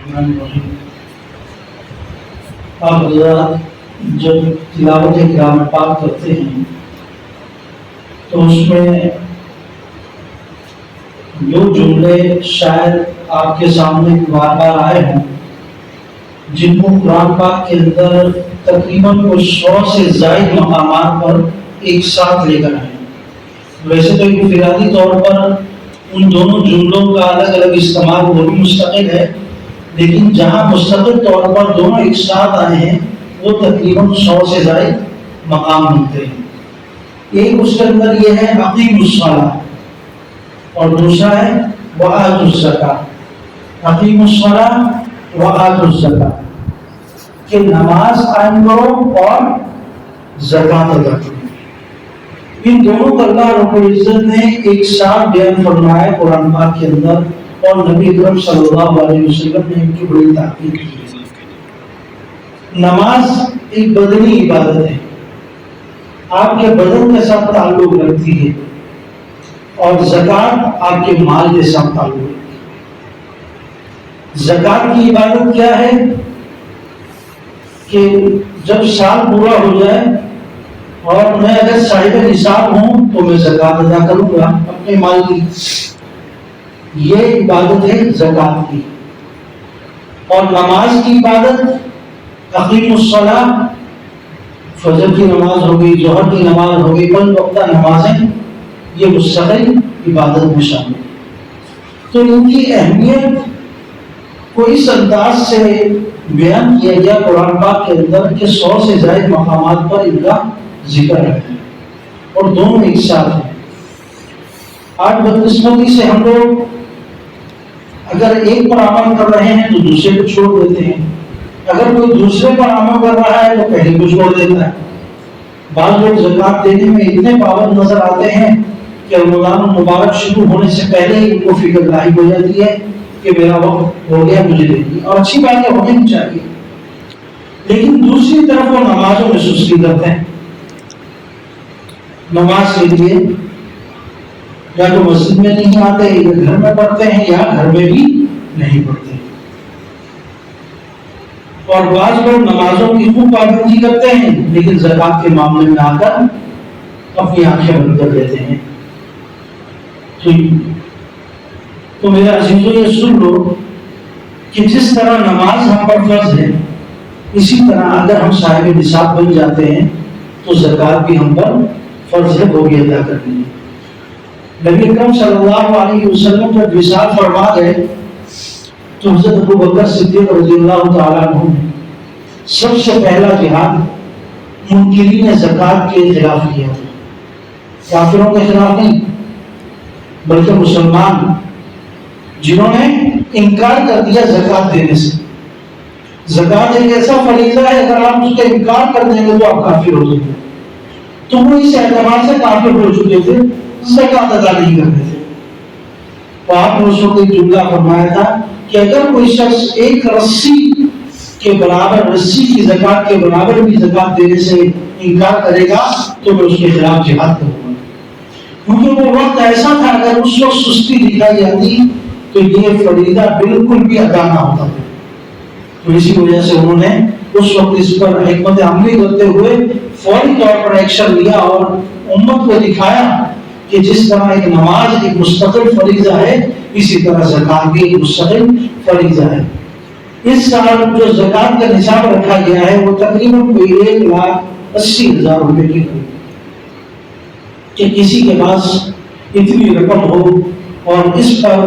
آپ حضرات جب تلاوت کلام پاک کرتے ہیں تو اس میں جو جملے شاید آپ کے سامنے بار بار آئے ہوں، جن کو قرآن پاک کے اندر تقریباً 100 سے زائد مقامات پر ایک ساتھ لے کر آئے ہیں۔ ویسے تو انفرادی طور پر ان دونوں جملوں کا الگ الگ استعمال وہ بھی مستقل ہے، لیکن جہاں مستقل طور پر دونوں ایک ساتھ آئے ہیں وہ تقریباً 100 سے زائد مقام ملتے ہیں۔ ایک اس کے اندر یہ ہے اقیموا الصلاۃ اور دوسرا ہے وآتوا الزکاۃ۔ اقیموا الصلاۃ وآتوا الزکاۃ کہ نماز قائم کرو اور زکوٰۃ ادا کرو۔ ان دونوں کو اللہ رب العزت نے ایک ساتھ بیان فرمایا قرآن پاک کے اندر، اور نبی اکرم صلی اللہ علیہ وسلم نے ان کی بڑی تاکید کی ہے۔ نماز ایک بدنی عبادت ہے، آپ کے بدن کے ساتھ تعلق رکھتی ہے، اور زکوٰۃ آپ کے مال کے ساتھ تعلق رکھتی ہے۔ زکوٰۃ کی عبادت کیا ہے کہ جب سال پورا ہو جائے اور میں اگر صاحب نصاب ہوں تو میں زکوٰۃ ادا کروں گا اپنے مال کی، یہ عبادت ہے زکوٰۃ کی۔ اور نماز کی عبادت اقیموا الصلاۃ، فجر کی نماز ہو گئی، ظہر کی نماز ہو گئی، 5 وقتہ نمازیں، یہ مستقل عبادت میں شامل ہے۔ تو ان کی اہمیت کو اس انداز سے بیان کیا گیا قرآن پاک کے اندر کہ 100 سے زائد مقامات پر ان کا ذکر ہے، اور دونوں ایک ساتھ ہیں۔ آج بدقسمتی سے ہم لوگ اگر ایک پر عمل کر رہے ہیں تو دوسرے کو چھوڑ دیتے ہیں، اگر کوئی دوسرے پر عمل کر رہا ہے تو پہلے کو چھوڑ دیتا ہے۔ بعض لوگ زکوٰۃ دینے میں اتنے پابند نظر آتے ہیں کہ رمضان المبارک شروع ہونے سے پہلے ہی ان کو فکر لاحق ہو جاتی ہے کہ میرا وقت ہو گیا، مجھے دینی، اور اچھی بات ہے، ہونی بھی چاہیے۔ لیکن دوسری طرف وہ نمازوں میں سستی کرتے ہیں۔ نماز کے لیے یا تو مسجد میں نہیں آتے، یا گھر میں پڑھتے ہیں، یا گھر میں بھی نہیں پڑھتے۔ اور بعض لوگ نمازوں کی خوب پابندی کرتے ہیں لیکن زکوٰۃ کے معاملے میں آ کر اپنی آنکھیں بند کر دیتے ہیں۔ تو میرا عزیزو یہ سن لو کہ جس طرح نماز ہم پر فرض ہے، اسی طرح اگر ہم صاحب نصاب بن جاتے ہیں تو زکوٰۃ بھی ہم پر فرض ہے، وہ بھی ادا کرنی ہے۔ نبی اکرم صلی اللہ علیہ وسلم جب وصال فرما گئے تو حضرت ابو بکر صدیق رضی اللہ تعالیٰ عنہ نے سب سے پہلا جہاد منکرین زکوٰۃ کے خلاف کیا، کافروں کے خلاف نہیں بلکہ مسلمان جنہوں نے انکار کر دیا زکوٰۃ دینے سے۔ زکوٰۃ ایک ایسا فریضہ ہے، اگر آپ اس کا انکار کر دیں گے تو آپ کافر ہو جائیں گے۔ تو وہ اس اعتبار سے کافر ہو چکے تھے، زکوٰۃ ادا نہیں کرتے تھے۔ تو آپ نے اس وقت ایک جملہ فرمایا تھا کہ اگر کوئی شخص ایک رسی کے برابر، رسی کی زکوٰۃ کے برابر بھی زکوٰۃ دینے سے انکار کرے گا تو میں اس کے خلاف جہاد کروں گا۔ کیونکہ وہ وقت ایسا تھا اگر اس وقت سستی دکھائی جاتی تو یہ فریضہ بالکل بھی ادا نہ ہوتا تھا۔ تو اسی وجہ سے انہوں نے اس وقت اس پر حکمت عملی کرتے ہوئے فوری طور پر ایکشن لیا اور امت کو دکھایا کہ جس طرح ایک نماز ایک مستقل فریضہ ہے، اسی طرح زکوٰۃ بھی ایک مستقل فریضہ ہے۔ اس سال جو زکوٰۃ کا نصاب رکھا گیا ہے وہ تقریباً 1,80,000 روپے کی ہے۔ کہ کسی کے پاس اتنی رقم ہو اور اس پر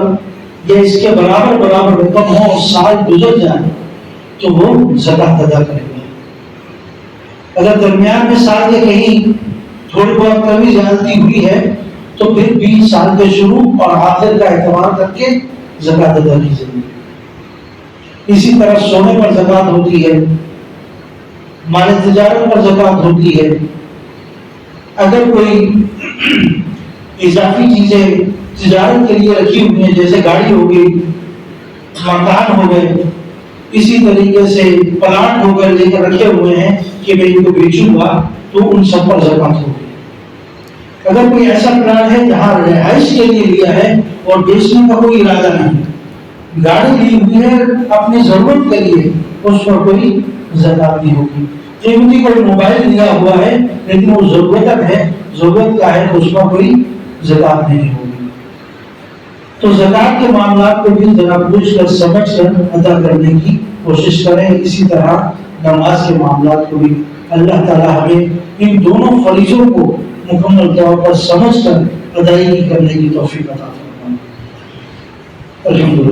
یا اس کے برابر رقم ہو اور سال گزر جائے تو وہ زکوٰۃ ادا کرے گا۔ اگر درمیان میں سال کے کہیں تھوڑی بہت کمی زیادتی ہوئی ہے تو پھر بھی سال کے شروع اور آخر کا اعتبار کر کے زکوٰۃ ادا کی جائے گی۔ اسی طرح سونے پر زکوٰۃ ہوتی ہے، مال تجارت پر زکوٰۃ ہوتی ہے۔ اگر کوئی اضافی چیزیں تجارت کے لیے رکھی ہوئی ہیں، جیسے گاڑی ہو گئی، مکان ہو گئے، اسی طریقے سے پلاٹ ہو گئے لے کر رکھے ہوئے ہیں کہ میں ان کو بیچوں گا، تو ان سب پر زکوٰۃ ہوگی۔ اگر کوئی ایسا پلاٹ ہے جہاں رہائش کے لیے لیا ہے اور بیچنے کا کوئی ارادہ نہیں، گاڑی لی ہوئی ہے اپنی ضرورت کے لیے، اس پر کوئی زکات نہیں ہوگی۔ قیمتی کوئی موبائل لیا ہوا ہے لیکن وہ ضرورت کا ہے تو اس پر کوئی زکات نہیں ہوگی۔ تو زکات کے معاملات کو بھی ذرا پوچھ کر سمجھ کر ادا کرنے کی کوشش کریں۔ اسی طرح نماز کے معاملات کو بھی اللہ تعالیٰ ہمیں ان دونوں فریضوں کو مکمل طور پر سمجھ کر ادائیگی کرنے کی توفیق عطا فرمائے۔ الحمدللہ۔